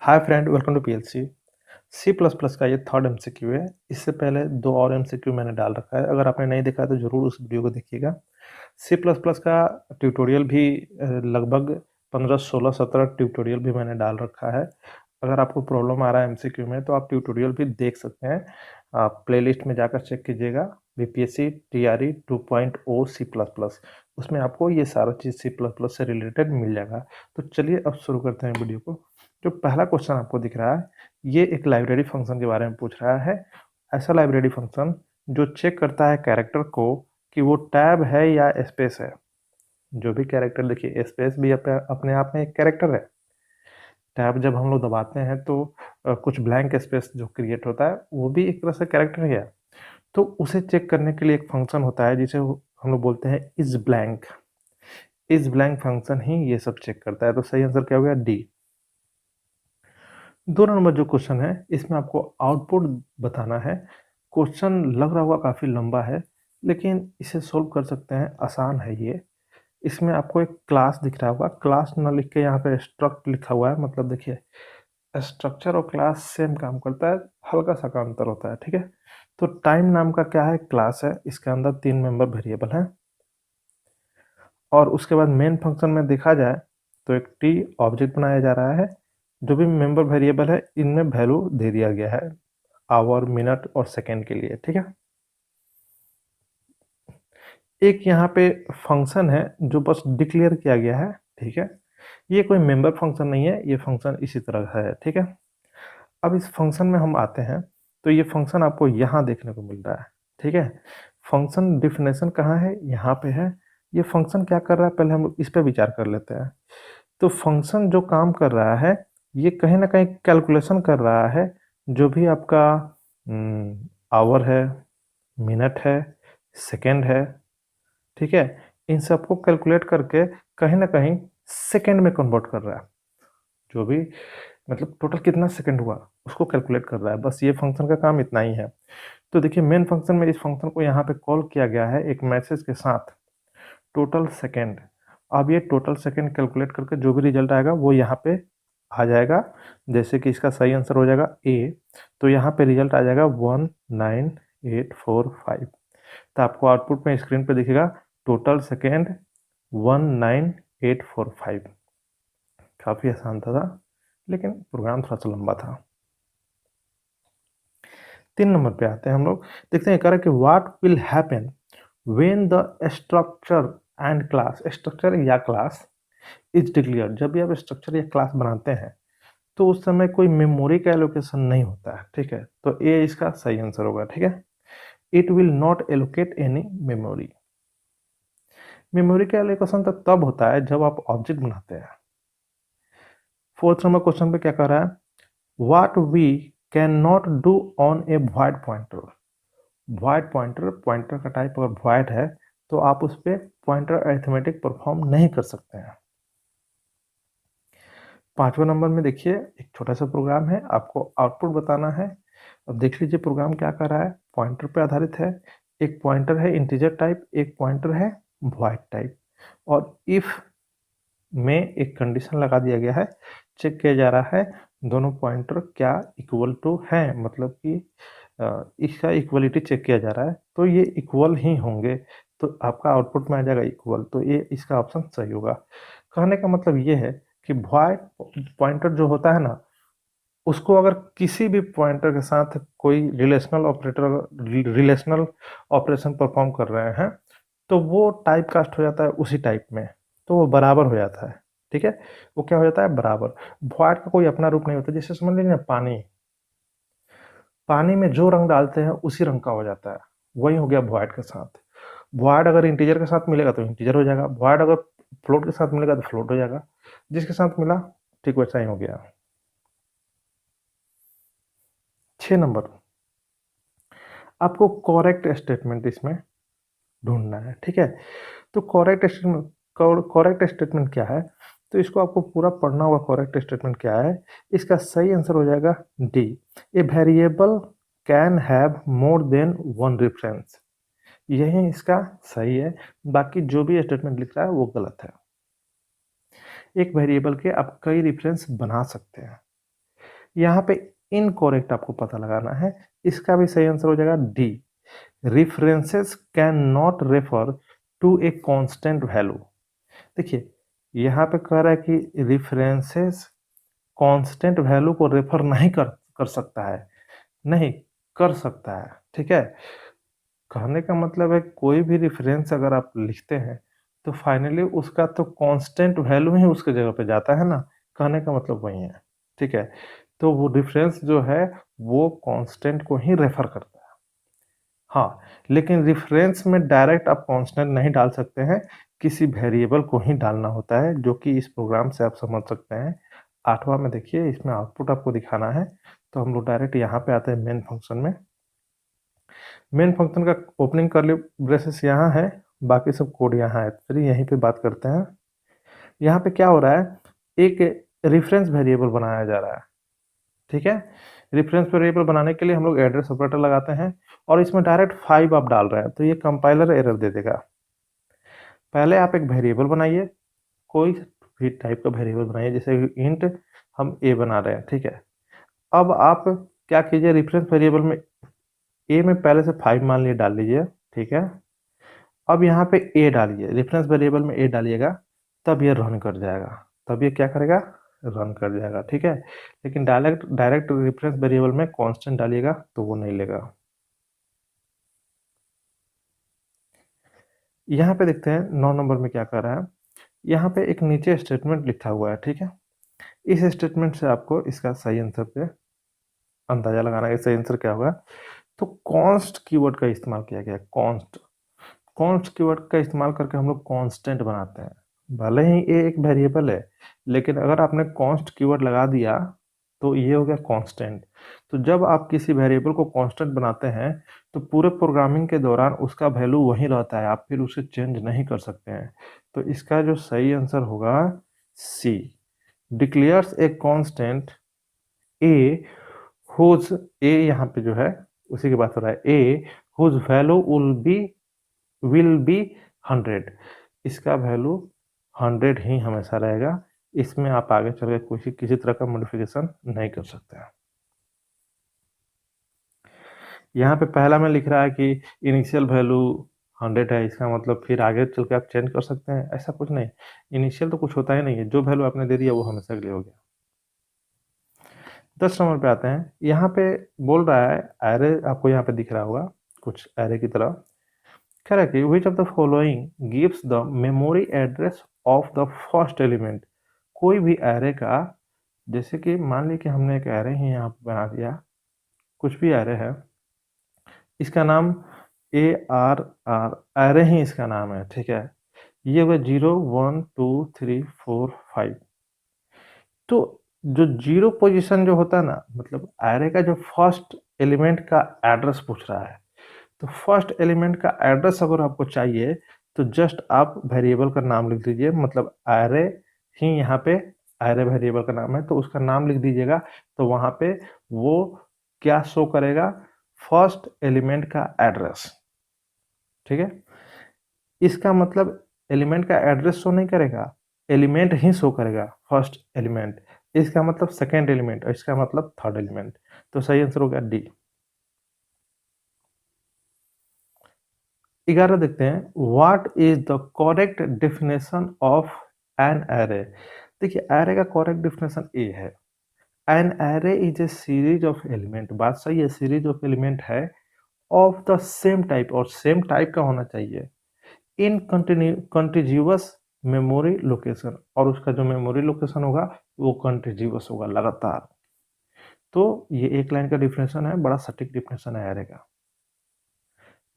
Hi friend, welcome to PLC. C plus plus का ये third MCQ है। इससे पहले दो और एमसीक्यू मैंने डाल रखा है। अगर आपने नहीं देखा है तो ज़रूर उस वीडियो को देखिएगा। सी प्लस प्लस का ट्यूटोरियल भी लगभग 15 16 17 ट्यूटोरियल भी मैंने डाल रखा है। अगर आपको प्रॉब्लम आ रहा है एमसीक्यू में तो आप ट्यूटोरियल भी देख सकते हैं। आप प्लेलिस्ट में जाकर चेक कीजिएगा, BPSC TRE 2.0 C plus plus. उसमें आपको ये सारा चीज़ सी प्लस प्लस से रिलेटेड मिल जाएगा। तो चलिए अब शुरू करते हैं वीडियो को। जो पहला क्वेश्चन आपको दिख रहा है, ये एक लाइब्रेरी फंक्शन के बारे में पूछ रहा है। ऐसा लाइब्रेरी फंक्शन जो चेक करता है कैरेक्टर को कि वो टैब है या स्पेस है। जो भी कैरेक्टर, देखिए स्पेस भी अपने आप में एक कैरेक्टर है। टैब जब हम लोग दबाते हैं तो कुछ ब्लैंक स्पेस जो क्रिएट होता है वो भी एक तरह से कैरेक्टर ही है। तो उसे चेक करने के लिए एक फंक्शन होता है जिसे हम लोग बोलते हैं is blank. Is blank function ही ये सब चेक करता है। तो सही आंसर क्या हो गया? डी। दो नंबर जो क्वेश्चन है इसमें आपको आउटपुट बताना है। क्वेश्चन लग रहा होगा काफ़ी लंबा है, लेकिन इसे सोल्व कर सकते हैं, आसान है ये। इसमें आपको एक क्लास दिख रहा होगा, क्लास ना लिख के यहाँ पे स्ट्रक्ट लिखा हुआ है। मतलब देखिए, स्ट्रक्चर और क्लास सेम काम करता है, हल्का सा का अंतर होता है, ठीक है। तो टाइम नाम का क्या है? क्लास है। इसके अंदर 3 मेंबर वेरिएबल हैं। और उसके बाद मेन फंक्शन में देखा जाए तो एक टी ऑब्जेक्ट बनाया जा रहा है। जो भी मेंबर वेरिएबल है इनमें वैल्यू दे दिया गया है, आवर, मिनट और सेकेंड के लिए, ठीक है। एक यहाँ पे फंक्शन है जो बस डिक्लेयर किया गया है, ठीक है। ये कोई मेंबर फंक्शन नहीं है, ये फंक्शन इसी तरह है, ठीक है। अब इस फंक्शन में हम आते हैं तो ये फंक्शन आपको यहाँ देखने को मिल रहा है, ठीक है। फंक्शन डिफिनेशन कहाँ है? यहाँ पे है। ये फंक्शन क्या कर रहा है, पहले हम इस पे विचार कर लेते हैं। तो फंक्शन जो काम कर रहा है, ये कहीं ना कहीं कैलकुलेशन कर रहा है। जो भी आपका आवर है, मिनट है, सेकेंड है, ठीक है, इन सबको कैलकुलेट करके कहीं ना कहीं सेकेंड में कन्वर्ट कर रहा है। जो भी मतलब टोटल कितना सेकंड हुआ उसको कैलकुलेट कर रहा है। बस ये फंक्शन का काम इतना ही है। तो देखिए, मेन फंक्शन में इस फंक्शन को यहाँ पे कॉल किया गया है एक मैसेज के साथ, टोटल सेकंड। अब ये टोटल सेकंड कैलकुलेट करके जो भी रिजल्ट आएगा वो यहाँ पे आ जाएगा। जैसे कि इसका सही आंसर हो जाएगा ए, तो यहाँ पे रिजल्ट आ जाएगा 19845। तो आपको आउटपुट में स्क्रीन पे दिखेगा टोटल सेकेंड 19845। काफ़ी आसान था, लेकिन प्रोग्राम थोड़ा सा लंबा था। 3 नंबर पे आते हैं हम लोग। देखते हैं, कह रहा है कि what will happen when the structure and class, structure या क्लास इज डिक्लेयर। जब भी आप स्ट्रक्चर या क्लास बनाते हैं तो उस समय कोई मेमोरी का एलोकेशन नहीं होता है, ठीक है। तो ए इसका सही आंसर होगा, ठीक है। It will not allocate any memory. Memory का एलोकेशन तो तब होता है जब आप ऑब्जेक्ट बनाते हैं। 4th नंबर क्वेश्चन पे क्या कह रहा है? What we can not do on a void pointer. Void pointer, pointer का टाइप अगर वॉइड है तो आप उस पर पॉइंटर अरिथमेटिक परफॉर्म नहीं कर सकते हैं। 5वें नंबर में देखिए, एक छोटा सा प्रोग्राम है, आपको आउटपुट बताना है। अब देख लीजिए प्रोग्राम क्या कर रहा है। पॉइंटर पे आधारित है। एक पॉइंटर है इंटीजर टाइप, एक पॉइंटर है वॉइड टाइप। और इफ में एक कंडीशन लगा दिया गया है, चेक किया जा रहा है दोनों पॉइंटर क्या इक्वल टू हैं, मतलब कि इसका इक्वलिटी चेक किया जा रहा है। तो ये इक्वल ही होंगे तो आपका आउटपुट में आ जाएगा इक्वल। तो ये इसका ऑप्शन सही होगा। कहने का मतलब ये है कि वॉइड पॉइंटर जो होता है ना, उसको अगर किसी भी पॉइंटर के साथ कोई रिलेशनल ऑपरेशन परफॉर्म कर रहे हैं तो वो टाइप कास्ट हो जाता है उसी टाइप में, तो वो बराबर हो जाता है, ठीक है। वो क्या हो जाता है? बराबर। वॉइड का कोई अपना रूप नहीं होता। जैसे समझ लीजिए ना, पानी, पानी में जो रंग डालते हैं उसी रंग का हो जाता है। वही हो गया वॉइड के साथ। वॉइड अगर इंटीजर के साथ मिलेगा तो इंटीजर हो जाएगा, वॉइड अगर फ्लोट के साथ मिलेगा तो फ्लोट हो जाएगा। जिसके साथ मिला ठीक वैसा ही हो गया। 6 नंबर, आपको करेक्ट स्टेटमेंट इसमें ढूंढना है, ठीक है। तो करेक्ट स्टेटमेंट क्या है? तो इसको आपको पूरा पढ़ना होगा। करेक्ट स्टेटमेंट क्या है? इसका सही आंसर हो जाएगा D. A variable can have more than one reference. यही इसका सही है। बाकी जो भी स्टेटमेंट लिख रहा है वो गलत है। एक वेरिएबल के आप कई रेफरेंस बना सकते हैं। यहाँ पे इनकरेक्ट आपको पता लगाना है, इसका भी सही आंसर हो जाएगा D, references can not refer to a constant value. देखिए यहाँ पे कह रहा है कि रेफरेंसेस कांस्टेंट वैल्यू को रेफर नहीं कर कर सकता है, नहीं कर सकता है, ठीक है। कहने का मतलब है कोई भी रेफरेंस अगर आप लिखते हैं तो फाइनली उसका तो कांस्टेंट वैल्यू ही उसके जगह पे जाता है ना, कहने का मतलब वही है, ठीक है। तो वो रेफरेंस जो है वो कांस्टेंट को ही रेफर करता है। हाँ, लेकिन रेफरेंस में डायरेक्ट आप कांस्टेंट नहीं डाल सकते हैं, किसी वेरिएबल को ही डालना होता है, जो कि इस प्रोग्राम से आप समझ सकते हैं। 8वां में देखिए, इसमें आउटपुट आपको दिखाना है, तो हम लोग डायरेक्ट यहाँ पे आते हैं मेन फंक्शन में। मेन फंक्शन का ओपनिंग कर्ली ब्रेसेस यहाँ है, बाकी सब कोड यहाँ है। चलिए यहीं पे बात करते हैं। यहाँ पे क्या हो रहा है, एक रेफरेंस वेरिएबल बनाया जा रहा है, ठीक है। रेफरेंस वेरिएबल बनाने के लिए हम लोग एड्रेस ऑपरेटर लगाते हैं और इसमें डायरेक्ट 5 आप डाल रहे हैं, तो ये कंपाइलर एरर दे देगा। पहले आप एक वेरिएबल बनाइए, कोई भी टाइप का वेरिएबल बनाइए, जैसे इंट हम ए बना रहे हैं, ठीक है। अब आप क्या कीजिए, रेफरेंस वेरिएबल में ए में पहले से 5 मान लिए डाल लीजिए, ठीक है। अब यहाँ पे ए डालिए, रेफरेंस वेरिएबल में ए डालिएगा, तब ये रन कर जाएगा, तब ये क्या करेगा, रन कर जाएगा, ठीक है। लेकिन डायरेक्ट डायरेक्ट रेफरेंस वेरिएबल में कांस्टेंट डालिएगा तो वो नहीं लेगा। यहाँ पे देखते हैं 9 नंबर में क्या कर रहा है। यहाँ पे एक नीचे स्टेटमेंट लिखा हुआ है, ठीक है। इस स्टेटमेंट से आपको इसका सही आंसर पे अंदाजा लगाना है, सही आंसर क्या होगा। तो कॉन्स्ट कीवर्ड का इस्तेमाल किया गया है, कॉन्स्ट। कॉन्स्ट कीवर्ड का इस्तेमाल करके हम लोग कांस्टेंट बनाते हैं। भले ही ये एक वेरिएबल है, लेकिन अगर आपने कॉन्स्ट कीवर्ड लगा दिया तो ये हो गया कांस्टेंट। तो जब आप किसी वेरिएबल को कांस्टेंट बनाते हैं तो पूरे प्रोग्रामिंग के दौरान उसका वैल्यू वही रहता है, आप फिर उसे चेंज नहीं कर सकते हैं। तो इसका जो सही आंसर होगा C, declares a constant a whose, ए यहाँ पे जो है उसी की बात हो रहा है, ए हुज वैल्यू विल बी 100। इसका वैल्यू 100 ही हमेशा रहेगा, इसमें आप आगे चल के किसी तरह का मॉडिफिकेशन नहीं कर सकते हैं। यहाँ पे पहला में लिख रहा है कि इनिशियल वैल्यू 100 है, इसका मतलब फिर आगे चल के आप चेंज कर सकते हैं, ऐसा कुछ नहीं। इनिशियल तो कुछ होता ही नहीं है, जो वैल्यू आपने दे दिया वो हमेशा के लिए हो गया। 10 नंबर पे आते हैं। यहाँ पे बोल रहा है एरे, आपको यहाँ पे दिख रहा होगा कुछ एरे की तरह। कह रहा है कि which of the following gives the memory address of the first element. कोई भी एरे का, जैसे कि मान ली कि हमने एक एरे ही यहाँ पे बना दिया, कुछ भी एरे है, इसका नाम ARR, एरे ही इसका नाम है, ठीक है। ये हुआ 0 1 2 3 4 5। तो जो 0 पोजीशन जो होता है ना, मतलब एरे का जो फर्स्ट एलिमेंट का एड्रेस पूछ रहा है, तो फर्स्ट एलिमेंट का एड्रेस अगर आपको चाहिए तो जस्ट आप वेरिएबल का नाम लिख दीजिए, मतलब एरे ही यहाँ पे एरे वेरिएबल का नाम है, तो उसका नाम लिख दीजिएगा। तो वहाँ पे वो क्या शो करेगा, फर्स्ट एलिमेंट का एड्रेस, ठीक है। इसका मतलब एलिमेंट का एड्रेस शो नहीं करेगा, एलिमेंट ही शो करेगा, फर्स्ट एलिमेंट। इसका मतलब सेकेंड एलिमेंट और इसका मतलब थर्ड एलिमेंट। तो सही आंसर हो गया डी। 11 देखते हैं, what is the correct definition of an array. देखिए एरे का करेक्ट डेफिनेशन ए है, an array is a series of element. बात सही है, सीरीज ऑफ एलिमेंट है ऑफ द सेम टाइप, और सेम टाइप का होना चाहिए, इन कंटिन्यूअस मेमोरी लोकेशन, और उसका जो मेमोरी लोकेशन होगा वो कंटिन्यूअस होगा, लगातार। तो ये एक लाइन का डिफिनेशन है, बड़ा सटीक डिफिनेशन है एरे का।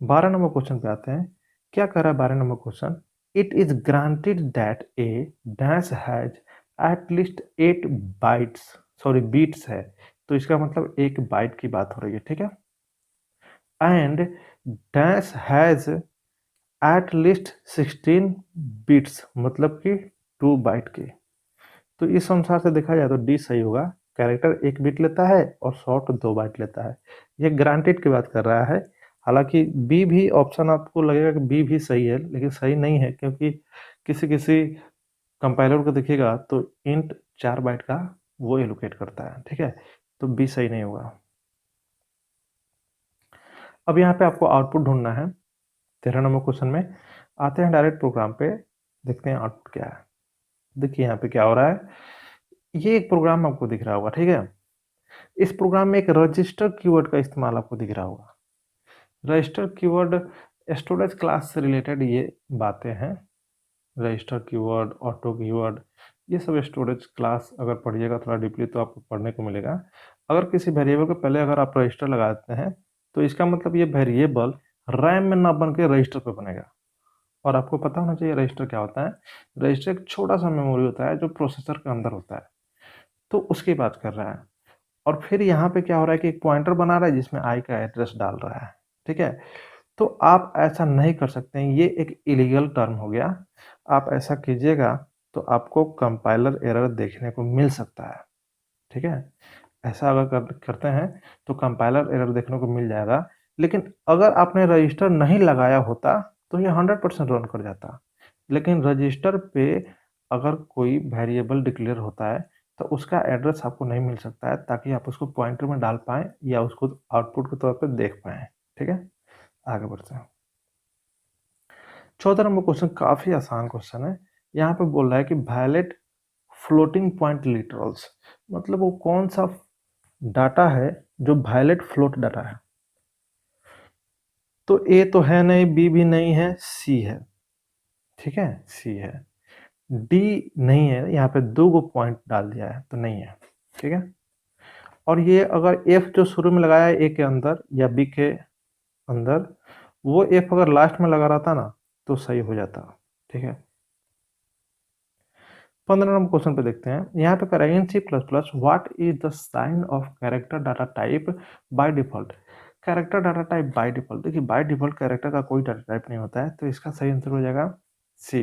12 नंबर क्वेश्चन पे आते हैं। क्या कह रहा है 12 number question, it is granted that A dash has at least 8 bytes, sorry bits है, तो इसका मतलब 1 बाइट की बात हो रही है, ठीक है। And dash has at least 16 bits, मतलब कि 2 बाइट की। तो इस अनुसार से देखा जाए तो डी सही होगा, कैरेक्टर 1 बिट लेता है और शॉर्ट 2 बाइट लेता है। ये ग्रांटेड की बात कर रहा है। हालांकि बी भी ऑप्शन आपको लगेगा कि बी भी सही है, लेकिन सही नहीं है, क्योंकि किसी किसी कंपाइलर को देखिएगा तो इंट 4 बाइट का वो एलोकेट करता है, ठीक है। तो बी सही नहीं होगा। अब यहाँ पे आपको आउटपुट ढूंढना है 13 नंबर क्वेश्चन में। आते हैं डायरेक्ट प्रोग्राम पे, देखते हैं आउटपुट क्या है। देखिए यहाँ पे क्या हो रहा है, ये एक प्रोग्राम आपको दिख रहा होगा, ठीक है। इस प्रोग्राम में एक रजिस्टर कीवर्ड का इस्तेमाल आपको दिख रहा होगा। रजिस्टर कीवर्ड स्टोरेज क्लास से रिलेटेड ये बातें हैं। रजिस्टर कीवर्ड, ऑटो कीवर्ड, ये सब स्टोरेज क्लास अगर पढ़िएगा थोड़ा डीपली तो आपको पढ़ने को मिलेगा। अगर किसी वेरिएबल के पहले अगर आप रजिस्टर लगा देते हैं तो इसका मतलब ये वेरिएबल रैम में ना बन के रजिस्टर पे बनेगा। और आपको पता होना चाहिए रजिस्टर क्या होता है। रजिस्टर एक छोटा सा मेमोरी होता है जो प्रोसेसर के अंदर होता है, तो उसकी बात कर रहा है। और फिर यहाँ पे क्या हो रहा है कि एक पॉइंटर बना रहा है जिसमें आई का एड्रेस डाल रहा है, ठीक है। तो आप ऐसा नहीं कर सकते हैं, ये एक इलीगल टर्म हो गया। आप ऐसा कीजिएगा तो आपको कंपाइलर एरर देखने को मिल सकता है, ठीक है। ऐसा अगर करते हैं तो कंपाइलर एरर देखने को मिल जाएगा। लेकिन अगर आपने रजिस्टर नहीं लगाया होता तो ये 100% रन कर जाता। लेकिन रजिस्टर पे अगर कोई वेरिएबल डिक्लेयर होता है तो उसका एड्रेस आपको नहीं मिल सकता है, ताकि आप उसको पॉइंटर में डाल पाएँ या उसको आउटपुट के तौर पे देख पाएँ, ठीक है। आगे बढ़ते हैं। 14 नंबर क्वेश्चन काफ़ी आसान क्वेश्चन है। यहाँ पे बोल रहा है कि वायलेट फ्लोटिंग पॉइंट लिटरल्स, मतलब वो कौन सा डाटा है जो वायलेट फ्लोट डाटा है। तो ए तो है नहीं, बी भी नहीं है, सी है, ठीक है, सी है। डी नहीं है, यहाँ पे 2 गो पॉइंट डाल दिया है तो नहीं है, ठीक है। और ये अगर एफ जो शुरू में लगाया है ए के अंदर या बी के अंदर, वो एफ अगर लास्ट में लगा रहता ना तो सही हो जाता, ठीक है। 15 नंबर क्वेश्चन पे देखते हैं। यहाँ पे कह रहा है in C plus plus what is the sign of character data type by default. Character data type by default, देखिए बाय डिफॉल्ट कैरेक्टर का कोई डाटा टाइप नहीं होता है, तो इसका सही आंसर हो जाएगा सी,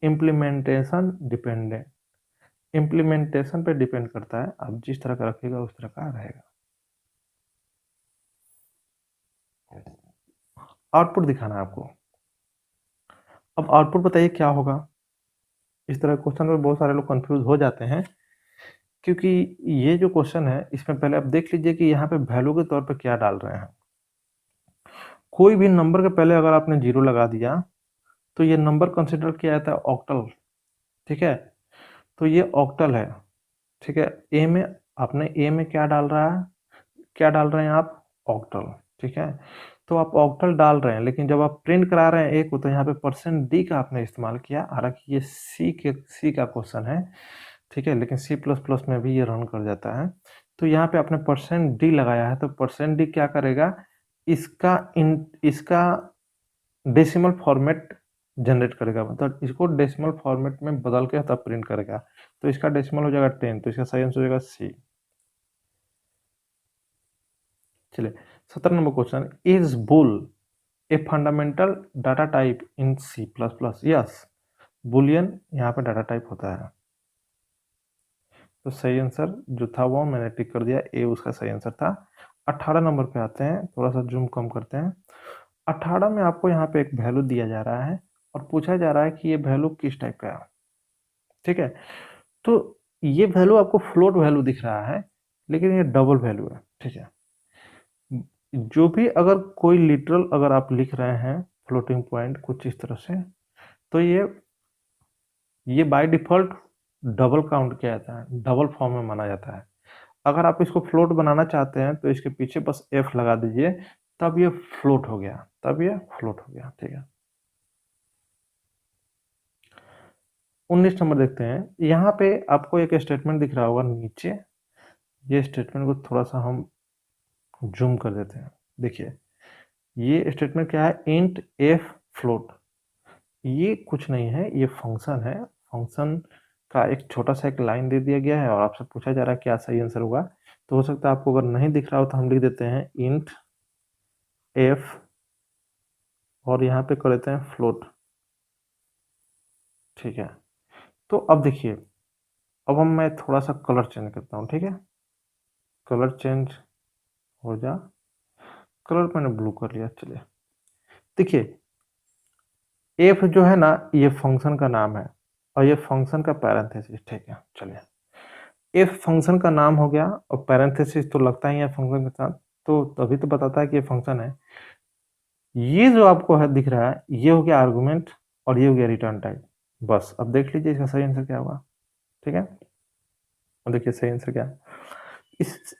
इम्प्लीमेंटेशन डिपेंडेंट। इम्प्लीमेंटेशन पे डिपेंड करता है, आप जिस तरह का रखिएगा उस तरह का रहेगा। आउटपुट दिखाना है आपको। अब आउटपुट बताइए क्या होगा। इस तरह क्वेश्चन में बहुत सारे लोग कंफ्यूज हो जाते हैं, क्योंकि ये जो क्वेश्चन है इसमें पहले आप देख लीजिए कि यहाँ पे वैल्यू के तौर पे क्या डाल रहे हैं। कोई भी नंबर के पहले अगर आपने 0 लगा दिया तो ये नंबर कंसिडर किया जाता है ऑक्टल, ठीक है। तो ये ऑक्टल है, ठीक है। ए में आपने ए में क्या डाल रहा है, क्या डाल रहे हैं आप, ऑक्टल, ठीक है। तो आप ऑक्टल डाल रहे हैं, लेकिन जब आप प्रिंट करा रहे हैं ए को तो यहाँ पे परसेंट डी का आपने इस्तेमाल किया। हालांकि ये सी का क्वेश्चन है, ठीक है, लेकिन सी प्लस प्लस में भी ये रन कर जाता है। तो यहाँ पे आपने परसेंट डी लगाया है, तो परसेंट डी क्या करेगा, इसका डेसिमल फॉर्मेट जनरेट करेगा, मतलब इसको डेसिमल फॉर्मेट में बदल के तब प्रिंट करेगा। तो इसका डेसिमल हो जाएगा 10, तो इसका सही आंसर हो जाएगा सी। चलिए 17 number question, is bool a fundamental data type in C plus plus. Yes, boolean यहाँ पे डाटा टाइप होता है। तो सही आंसर जो था वो मैंने टिक कर दिया, ए उसका सही आंसर था। 18 नंबर पे आते हैं, थोड़ा सा जूम कम करते हैं। 18 में आपको यहाँ पे एक वैल्यू दिया जा रहा है और पूछा जा रहा है कि ये वैल्यू किस टाइप का है, ठीक है। तो ये वैल्यू आपको फ्लोट वैल्यू दिख रहा है, लेकिन ये डबल वैल्यू है, ठीक है। जो भी अगर कोई लिटरल अगर आप लिख रहे हैं फ्लोटिंग पॉइंट कुछ इस तरह से, तो ये बाय डिफॉल्ट डबल काउंट किया जाता है, डबल फॉर्म में माना जाता है। अगर आप इसको फ्लोट बनाना चाहते हैं तो इसके पीछे बस एफ लगा दीजिए, तब ये फ्लोट हो गया, तब ये फ्लोट हो गया, ठीक है। 19 नंबर देखते हैं। यहाँ पे आपको एक स्टेटमेंट दिख रहा होगा नीचे, ये स्टेटमेंट को थोड़ा सा हम जूम कर देते हैं। देखिए ये स्टेटमेंट क्या है, इंट एफ फ्लोट। ये कुछ नहीं है, ये फंक्शन है। फंक्शन का एक छोटा सा एक लाइन दे दिया गया है और आपसे पूछा जा रहा है क्या सही आंसर होगा। तो हो सकता है आपको अगर नहीं दिख रहा हो तो हम लिख देते हैं इंट एफ और यहाँ पे कर देते हैं फ्लोट, ठीक है। तो अब देखिए, अब मैं थोड़ा सा कलर चेंज करता हूँ, ठीक है। कलर चेंज हो जा, कलर मैंने ब्लू कर लिया। चलिए देखिए, एफ जो है ना ये फंक्शन का नाम है और ये फंक्शन का पैरेंथेसिस, ठीक है। चलिए एफ फंक्शन का नाम हो गया और पैरेंथेसिस तो लगता ही है फंक्शन के साथ, तो तभी तो बताता है कि ये फंक्शन है। ये जो आपको है दिख रहा है, ये हो गया आर्गुमेंट और ये हो गया रिटर्न टाइप। बस अब देख लीजिए इसका सही आंसर क्या होगा। ठीक है, अब देखिए सही आंसर क्या है।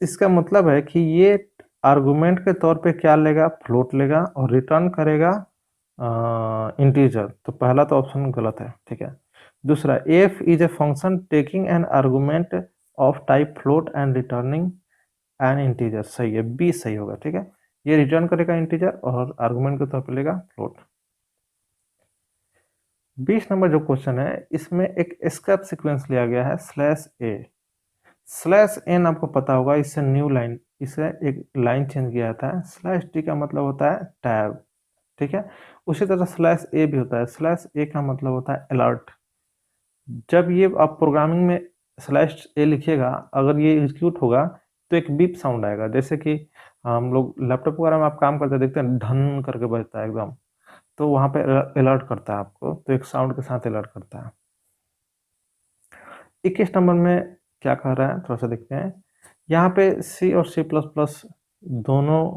इसका मतलब है कि ये आर्गुमेंट के तौर पे क्या लेगा, फ्लोट लेगा और रिटर्न करेगा इंटीजर। तो पहला तो ऑप्शन गलत है। ठीक है, दूसरा, F is a function taking an argument of type float and returning N integer, सही है, बी सही होगा। ठीक है, ये रिटर्न करेगा इंटीजर और आर्गुमेंट के तौर पे लेगा फ्लोट। 20 नंबर जो क्वेश्चन है, इसमें एक एस्केप सीक्वेंस लिया गया है स्लैश ए स्लैश एन, आपको पता होगा, इससे न्यू लाइन, इसे एक लाइन चेंज किया जाता है। स्लैश टी का मतलब होता है टैब। ठीक है, उसी तरह स्लैश ए भी होता है। स्लैश ए का मतलब होता है अलर्ट। जब ये आप प्रोग्रामिंग में स्लैश ए लिखिएगा, अगर ये एग्जीक्यूट होगा तो एक बीप साउंड आएगा, जैसे कि हम लोग लैपटॉप वगैरह में आप काम करते देखते हैं, धन करके बजता है एकदम, तो वहां पे अलर्ट करता है आपको, तो एक साउंड के साथ अलर्ट करता है। 21 नंबर में क्या कह रहा है, थोड़ा सा देखते हैं। यहाँ पे सी और सी प्लस प्लस दोनों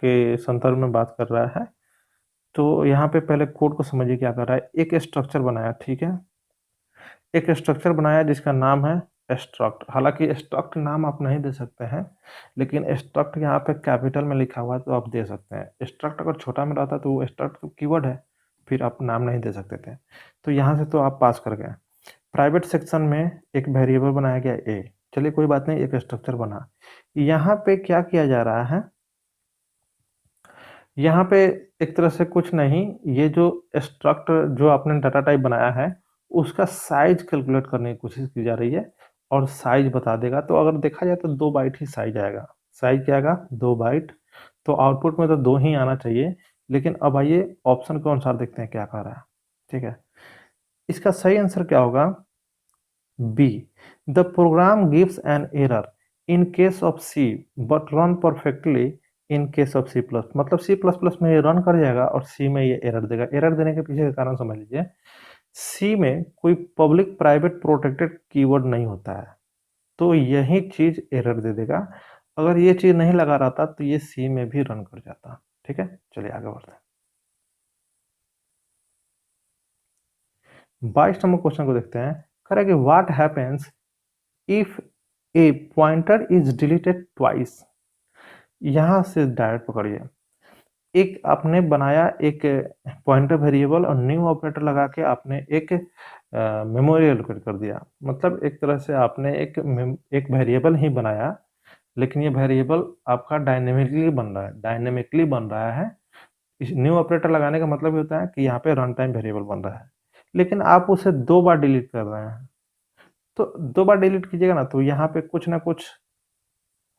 के संदर्भ में बात कर रहा है। तो यहाँ पे पहले कोड को समझिए क्या कर रहा है। एक स्ट्रक्चर बनाया, ठीक है, एक स्ट्रक्चर बनाया जिसका नाम है स्ट्रक्ट। हालांकि स्ट्रक्ट नाम आप नहीं दे सकते हैं, लेकिन स्ट्रक्ट यहाँ पे कैपिटल में लिखा हुआ है तो आप दे सकते हैं। स्ट्रक्ट अगर छोटा में रहता तो वो स्ट्रक्ट तो कीवर्ड है, फिर आप नाम नहीं दे सकते थे। तो यहाँ से तो आप पास कर गए। प्राइवेट सेक्शन में एक वेरिएबल बनाया गया ए, चलिए कोई बात नहीं, एक स्ट्रक्चर बना। यहाँ पे क्या किया जा रहा है, यहाँ पे एक तरह से कुछ नहीं, ये जो स्ट्रक्ट जो आपने डाटा टाइप बनाया है उसका साइज कैलकुलेट करने की कोशिश की जा रही है और साइज बता देगा। तो अगर देखा जाए तो 2 बाइट ही साइज आएगा। साइज क्या आएगा, 2 बाइट। तो आउटपुट में तो 2 ही आना चाहिए, लेकिन अब आइए ऑप्शन के अनुसार देखते हैं क्या कह रहा है। ठीक है, इसका सही आंसर क्या होगा, B, the program gives an error in case of C but run perfectly in case of C plus. मतलब सी प्लस प्लस में ये रन कर जाएगा और सी में ये एरर देगा। एरर देने के पीछे का कारण समझ लीजिए, सी में कोई पब्लिक प्राइवेट प्रोटेक्टेड कीवर्ड नहीं होता है, तो यही चीज एरर दे देगा। अगर ये चीज नहीं लगा रहता तो ये सी में भी रन कर जाता। ठीक है, चलिए आगे बढ़ते हैं। 22 नंबर क्वेश्चन को देखते हैं। कह रहा है कि what happens if A pointer is deleted twice. यहां से डायरेक्ट पकड़िए, एक आपने बनाया एक पॉइंटर वेरिएबल और न्यू ऑपरेटर लगा के आपने एक मेमोरी एलोकेट कर दिया। मतलब एक तरह से आपने एक वेरिएबल ही बनाया, लेकिन ये वेरिएबल आपका डायनेमिकली बन रहा है, डायनेमिकली बन रहा है। इस न्यू ऑपरेटर लगाने का मतलब ये होता है कि यहाँ पे रन टाइम वेरिएबल बन रहा है, लेकिन आप उसे 2 बार डिलीट कर रहे हैं। तो 2 बार डिलीट कीजिएगा ना, तो यहाँ पे कुछ ना कुछ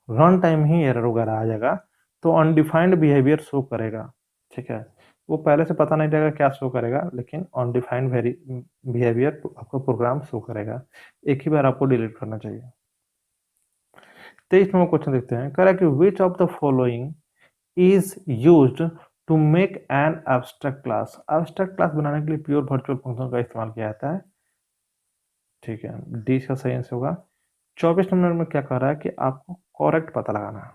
रन टाइम ही एरर वगैरह आ जाएगा, तो अनडिफाइंड बिहेवियर शो करेगा। ठीक है, वो पहले से पता नहीं रहेगा क्या शो करेगा, लेकिन अनडिफाइंड बिहेवियर आपको प्रोग्राम शो करेगा। एक ही बार आपको डिलीट करना चाहिए। 23 नंबर क्वेश्चन देखते हैं। कह रहा है कि which of the following is used to make an abstract class. Abstract class बनाने के लिए प्योर वर्चुअल फंक्शन का इस्तेमाल किया जाता है। ठीक है, डी का सही आंसर होगा। 24 नंबर में क्या कह रहा है कि आपको करेक्ट पता लगाना है।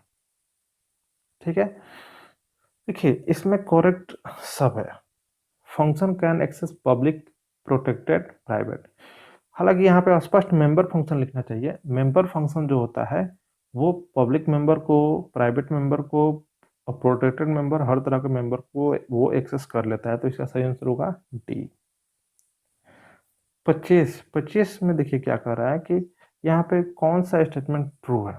ठीक है, देखिए इसमें करेक्ट सब है। Function can access public, protected, private. हालांकि यहाँ पे स्पष्ट मेंबर फंक्शन लिखना चाहिए। मेंबर फंक्शन जो होता है वो पब्लिक मेंबर को, प्राइवेट मेंबर को और प्रोटेक्टेड मेंबर, हर तरह के मेंबर को वो एक्सेस कर लेता है। तो इसका सही आंसर होगा डी। 25 में देखिए क्या कह रहा है कि यहाँ पे कौन सा स्टेटमेंट ट्रू है।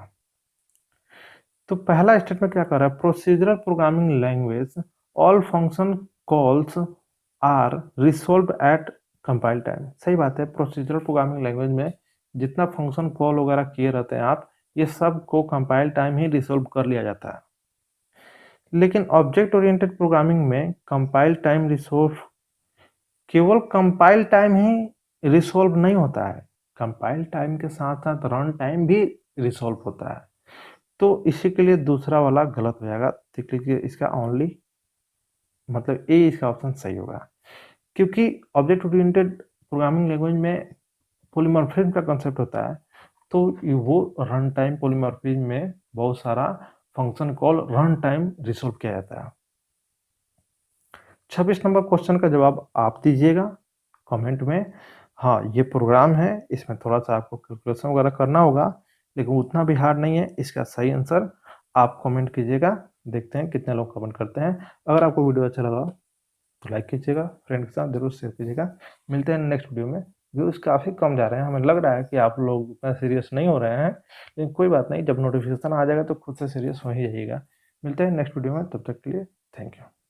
तो पहला स्टेटमेंट क्या कर रहा है, procedural programming language all function calls are resolve at compile time. सही बात है, प्रोसीजरल प्रोग्रामिंग लैंग्वेज में जितना फंक्शन कॉल वगैरह किए रहते हैं आप, ये सब को कंपाइल टाइम ही रिजॉल्व कर लिया जाता है। लेकिन ऑब्जेक्ट ओरिएंटेड प्रोग्रामिंग में कंपाइल टाइम रिजॉल्व, केवल कंपाइल टाइम ही रिजॉल्व नहीं होता है, कंपाइल टाइम के साथ साथ रन टाइम भी रिजॉल्व होता है। तो इसी के लिए दूसरा वाला गलत हो जाएगा। देख लीजिए इसका ओनली मतलब ए, इसका ऑप्शन सही होगा, क्योंकि ऑब्जेक्ट ओरिएंटेड प्रोग्रामिंग लैंग्वेज में पॉलीमॉर्फिज्म का कंसेप्ट होता है। तो वो रन टाइम पॉलीमॉर्फिज्म में बहुत सारा function call run time resolve किया जाता है। 26 नंबर क्वेश्चन का जवाब आप दीजिएगा कमेंट में। हाँ, ये प्रोग्राम है, इसमें थोड़ा-सा आपको कैलकुलेशन वगैरह करना होगा, लेकिन उतना भी हार्ड नहीं है। इसका सही आंसर आप कमेंट कीजिएगा, देखते हैं कितने लोग कमेंट करते हैं। अगर आपको वीडियो अच्छा लगा तो लाइक कीजिएगा, फ्रेंड के साथ ज़रूर शेयर कीजिएगा। मिलते हैं नेक्स्ट वीडियो में। व्यूज़ काफ़ी कम जा रहे हैं, हमें लग रहा है कि आप लोग उतना सीरियस नहीं हो रहे हैं, लेकिन कोई बात नहीं, जब नोटिफिकेशन आ जाएगा तो खुद से सीरियस हो ही जाइएगा। मिलते हैं नेक्स्ट वीडियो में, तब तक के लिए थैंक यू।